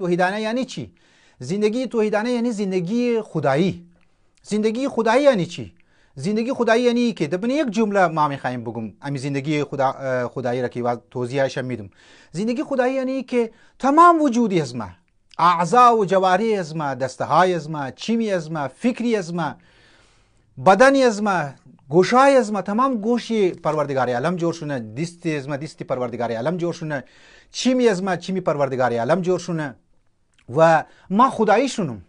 توحیدانه یعنی چی؟ زندگی توحیدانه یعنی زندگی خدایی. زندگی خدایی یعنی چی؟ زندگی خدایی یعنی که دبن یک جمله ما میخوایم بگم امی زندگی خدایی را که بعد توضیحش میدم. زندگی خدایی یعنی که تمام وجودی از ما، اعضا و جواری از ما، دسته های از ما، چیمی از ما، فکری از ما، بدنی از ما، گوشای از ما، تمام گوشی پروردگار عالم جور شونه، دست از ما دستی پروردگار عالم جور شونه، چیمی از ما چیمی پروردگار عالم جور شونه و ما خدایی شونم.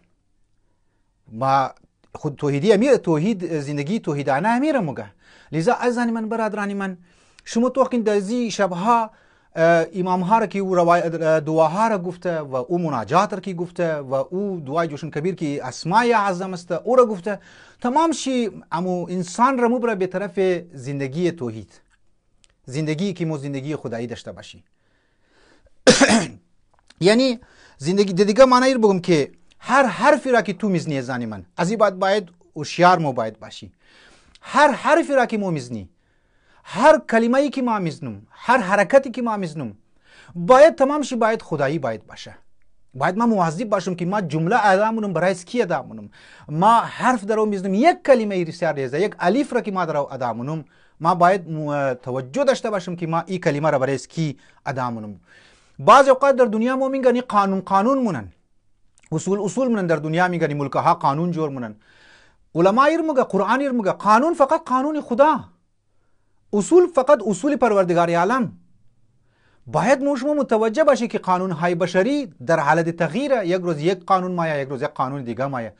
ما خود توحیدی امیر توحید زندگی توحیدانه امیر مگه. لذا عزیزان من برادران من شما توقین دزی شبها امام ها را که او دعاها را گفته و او مناجات را که گفته و او دعای جوشن کبیر که اسماء اعظم است او را گفته، تمام شی امو انسان را مبره به طرف زندگی توحید، زندگی که مو زندگی خدایی داشته باشی. یعنی زندگی دیگه معنی رو بگم که هر حرفی را که تو میزنی زنی من از این باید هوشیار مو باید باشی. هر حرفی را که مو میزنی، هر کلمه ای که ما میزنم، هر حرکتی که ما میزنم باید تمام شی باید خدایی باید باشه. باید ما مواظب باشم که ما جمله ادا مونم برای کی ادا مونم. ما حرف درو میزنم یک کلمه ای رسیار ریزه یک الف را که ما درو ادا مونم ما باید توجه داشته باشم که ما این کلمه را برای کی ادا مونم. بعض اوقات در دنیا ما میگن قانون مونن، اصول منن در دنیا میگن ملک ها قانون جور منن. علما میگه قرآن میگه قانون فقط قانون خدا، اصول فقط اصول پروردگار عالم. باید ما شما متوجه باشی که قانون های بشری در حالت تغییره، یک روز یک قانون مایا، یک روز یک قانون دیگه مایا.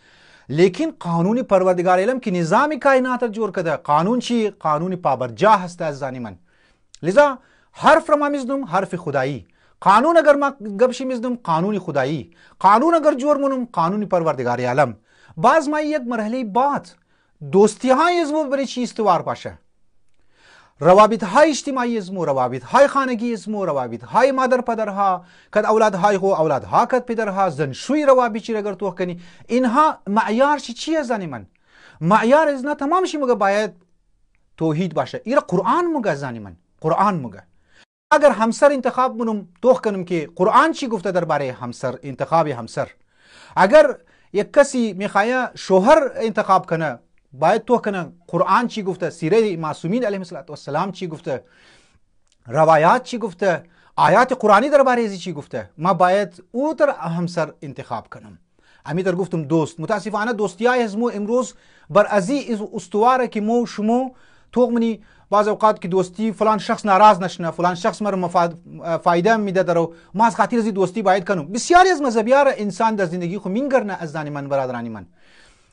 لیکن قانون پروردگار عالم که نظام کائنات جور کرده، قانون چی؟ قانون پابرجا هست از زانی من. لذا حرف را ما میزنم حرف خدایی، قانون اگر ما گبشی میزنم قانون خدایی، قانون اگر جور منم قانون پروردگار عالم. باز ما یک مرحله بعد دوستی های ازمو برای چی استوار باشه، روابط های اجتماعی ازمو، روابط های خانگی ازمو، روابط های مادر پدرها، کد اولاد های خو اولاد ها کد پدرها، زنشوی روابط چی اگر تو کنی اینها معیار چی زنی من؟ معیار از نه تمام شی مگه باید توحید باشه. ایرا قرآن مگه زنی من، قرآن مگه. اگر همسر انتخاب منم توخ کنم که قرآن چی گفته درباره همسر، انتخاب همسر. اگر یک کسی میخواه شوهر انتخاب کنه باید تو کنه قرآن چی گفته، سیره معصومین علیهم السلام چی گفته، روایات چی گفته، آیات قرآنی درباره ازی چی گفته. ما باید او تر همسر انتخاب کنم. امی در گفتم دوست، متاسفانه دوستی های از مو امروز بر ازی استواره که مو شما توق منی بعض اوقات که دوستی فلان شخص ناراض نشنه، فلان شخص مرا فایده میده درو، ما از خاطر ازی دوستی باید کنم. بسیاری از مذهبیار انسان در زندگی خو مینگرنه از زانی من برادرانی من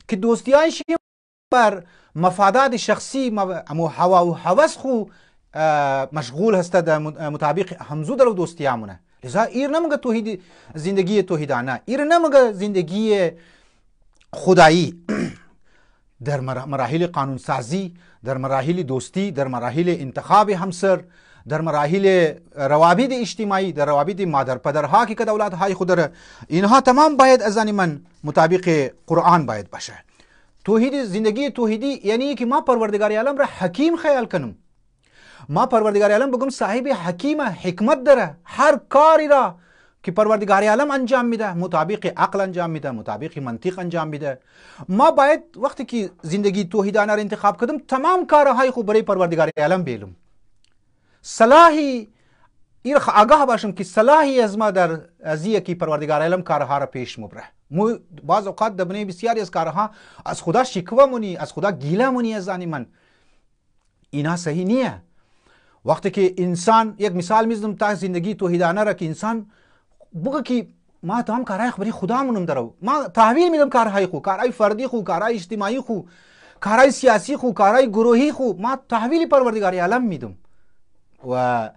که دوستی های بر مفادات شخصی امو هوا و هوس خو مشغول هسته در مطابق همزو در دوستی همونه. لذا ایر نمگه توحید زندگی توحیدانه، ایر نمگه زندگی خدایی. در مراحل قانون سازی، در مراحل دوستی، در مراحل انتخاب همسر، در مراحل روابط اجتماعی، در روابط مادر پدرها که اولاد های خود داره، اینها تمام باید از من مطابق قرآن باید باشه. توحید زندگی توحیدی یعنی که ما پروردگار عالم را حکیم خیال کنم. ما پروردگار عالم بگم صاحب حکیم حکمت داره، هر کاری را که پروردگار عالم انجام میده مطابق عقل انجام میده، مطابق منطق انجام میده. ما باید وقتی که زندگی توحیدانه را انتخاب کردم تمام کارهای خوب برای پروردگار عالم بیلم. صلاحی این آگاه باشم که صلاحی از ما در ازیه که پروردگار عالم کارها را پیش مبره. بعض اوقات دبنه بسیاری از کارها از خدا شکوه مونی، از خدا گیله مونی از زانی من. اینا صحیح نیه. وقتی که انسان یک مثال میزنم تا زندگی توحیدانه را که انسان بگه که ما تمام کارهای برای خدا مونم درو، ما تحویل میدم کارهای خو، کارهای فردی خو، کارهای اجتماعی خو، کارهای سیاسی خو، کارهای گروهی خو، ما تحویل پروردگار عالم میدم و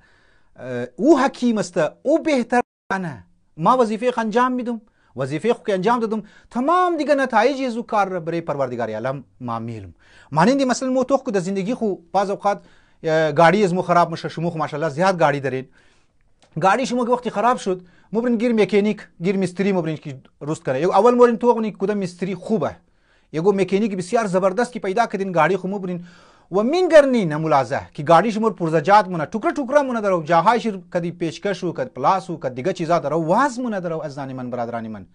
او حکیم است، او بهترانه. ما وظیفه انجام میدم، وظیفه خو که انجام دادم تمام دیگه نتایج از او کار برای پروردگار عالم ما میلم. مانندی مثلا مو تو در زندگی خو بعض اوقات گاڑی از مو خراب میشه، شما خو ماشاءالله زیاد گاڑی دارین، گاڑی شما که وقتی خراب شد مبرین گیر مکانیک، گیر مستری مبرین که درست کنه. اول مورین تو کدام مستری خوبه، یگو مکانیک بسیار زبردست که پیدا کردین گاڑی خو مبرین و مینگرنی نمولازه که گاڑیش مور پرزجات مونه ټوکره ټوکره مونه درو جاهایش کدی پیشکش و کد پلاس و کد دیگه چیزا درو واز مونه درو ازانی من برادرانی من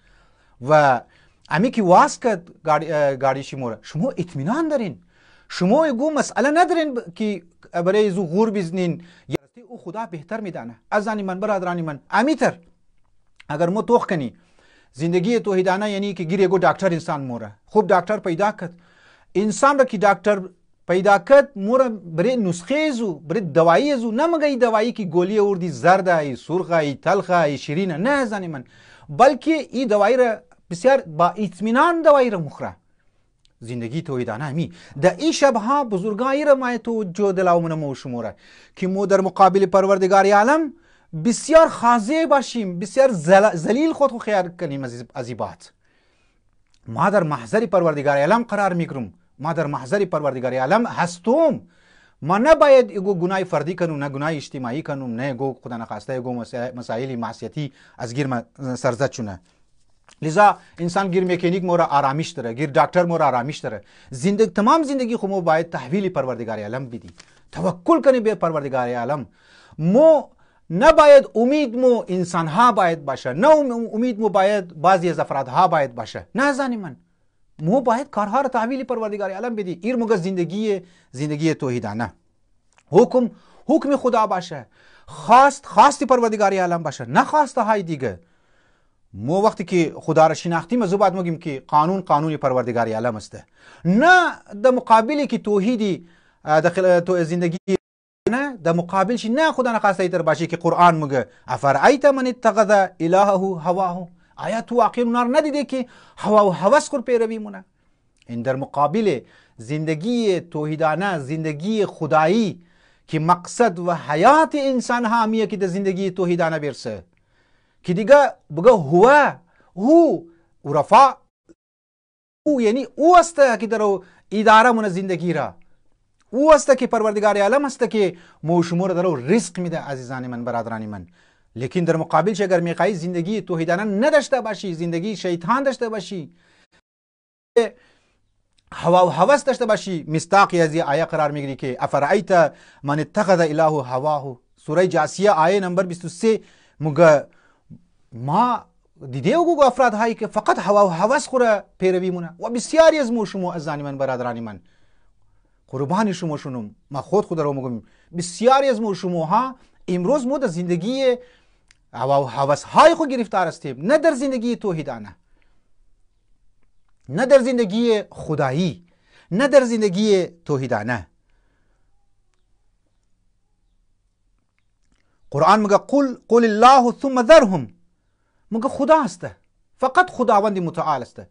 و امی که واز کد گاڑیش مور شما اطمینان دارین شما ایگو مسئله ندارین که برای زو غور بزنین یا او خدا بهتر میدانه ازانی من برادرانی من امیتر اگر مو توخ کنی زندگی توحیدانه یعنی که گیر ایگو دکتر انسان موره خوب دکتر پیدا کد انسان را که دکتر پیدا کد موره برای نسخه زو برای دوایی زو نمگه دوایی که گولی اوردی زرده ای سرخه ای تلخه ای شیرینه نه زنی من بلکه این دوایی را بسیار با اطمینان دوایی را مخره زندگی توحیدانه می در این شبها بزرگایی را ما توجه دلاومن مو شموره که مو در مقابل پروردگار عالم بسیار خاضع باشیم بسیار ذلیل خود خیال کنیم از بات ما در محضر پروردگار عالم قرار میگیرم ما در محضر پروردگار عالم هستم ما نباید ایگو گناه فردی کنم نه گناه اجتماعی کنم نه ایگو خدا نخواسته ایگو مسائل معصیتی از گیر سرزد شونه لذا انسان گیر مکانیک مورا آرامش داره گیر دکتر مورا آرامش داره تمام زندگی خو مو باید تحویل پروردگار عالم بدی توکل کنی به پروردگار عالم مو نباید امید مو انسان ها باید باشه نه امید مو باید بعضی از افراد ها باید باشه نه زنی من مو باید کارها را تحویل پروردگار عالم بدی ایر موگه زندگی توحیدانه حکم خدا باشه خواست پروردگار عالم باشه نه خواسته های دیگه مو وقتی که خدا را شناختیم از بعد میگیم که قانون پروردگار عالم است نه در مقابلی که توحیدی داخل تو زندگی نه در مقابلش نه خدا نخواسته ایتر باشه که قرآن میگه افرایت من اتخذ الهه هواه آیا تو واقعا اونها رو ندیده که هوا و هوس خور پیروی مونه این در مقابل زندگی توحیدانه زندگی خدایی که مقصد و حیات انسان همیه که در زندگی توحیدانه برسه که دیگه بگه هو رفا او یعنی او است که در اداره من زندگی را او است که پروردگار عالم است که مو شما را در رزق میده عزیزان من برادران من لیکن در مقابلش اگر میخوای زندگی توحیدانه نداشته باشی زندگی شیطان داشته باشی هوا و هوس داشته باشی مستاقی از این آیه قرار میگیری که افرایت من اتخذ الهه هواه سوره جاسیه آیه نمبر 23 مگه ما دیده او افراد هایی که فقط هوا و هوس خوره پیروی مونه و بسیاری از مو شما عزیزان من برادران من قربانی شما شونم ما خود رو میگم بسیاری از مو شما ها امروز مو در زندگی هوا و هوس های خود گرفتار هستیم نه در زندگی توحیدانه نه در زندگی خدایی نه در زندگی توحیدانه قرآن میگه قل الله ثم ذرهم میگه خدا است فقط خداوند متعال است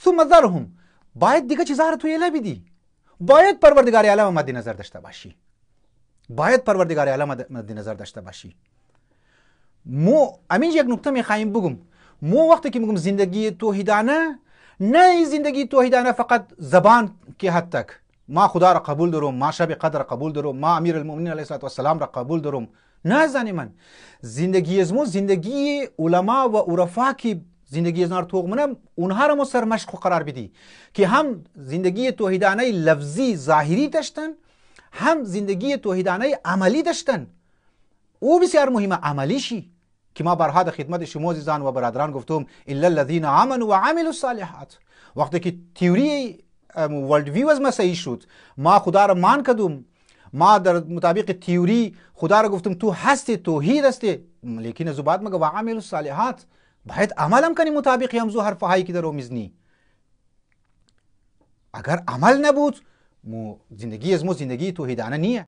ثم ذرهم باید دیگه چیزا رو توی لبیدی باید پروردگار عالم مد نظر داشته باشی مو امین یک نکته میخوایم بگم مو وقتی که میگم زندگی توحیدانه نه زندگی توحیدانه فقط زبان که حد تک ما خدا را قبول دارم ما شب قدر قبول دارم ما امیر المؤمنین علیه السلام را قبول دارم نه زنی من زندگی از مو زندگی علما و عرفا که زندگی از نار توغمنه اونها را مو سرمشق قرار بدی که هم زندگی توحیدانه لفظی ظاهری داشتن هم زندگی توحیدانه عملی داشتن او بسیار مهمه عملیشی که ما برها در خدمت شما عزیزان و برادران گفتم الا الذين آمنوا وعملوا الصالحات وقتی که تئوری ورلد ویو از ما صحیح شد ما خدا را مان کردم ما در مطابق تئوری خدا را گفتم تو هستی توحید هستی لیکن از بعد مگه وعملوا الصالحات باید عمل هم کنی مطابق همزو حرف هایی که در رو میزنی اگر عمل نبود زندگی از ما زندگی توحیدانه نیه